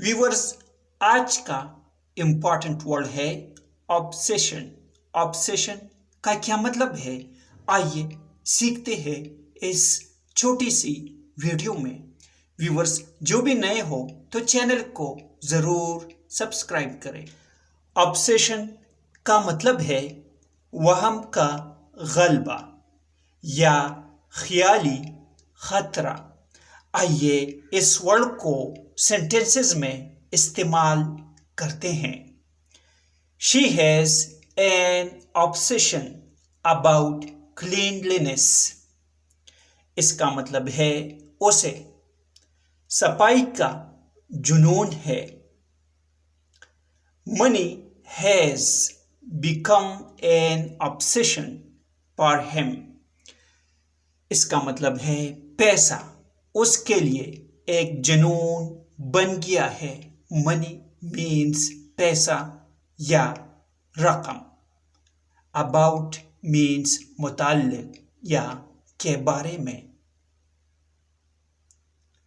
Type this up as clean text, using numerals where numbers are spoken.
Viewers, आज का important word है ऑब्सेशन। ऑब्सेशन का क्या मतलब है, आइए सीखते हैं इस छोटी सी वीडियो में। व्यूअर्स, जो भी नए हो तो चैनल को ज़रूर सब्सक्राइब करें। ऑब्सेशन का मतलब है वहम का गलबा या ख्याली खतरा। आइए इस वर्ड को सेंटेंसेस में इस्तेमाल करते हैं। She has an obsession about cleanliness। इसका मतलब है उसे सफाई का जुनून है। Money has become an obsession for him। इसका मतलब है पैसा उसके लिए एक जुनून बन गया है। मनी मीन्स पैसा या रकम। अबाउट मीन्स मुताल्लिक या के बारे में।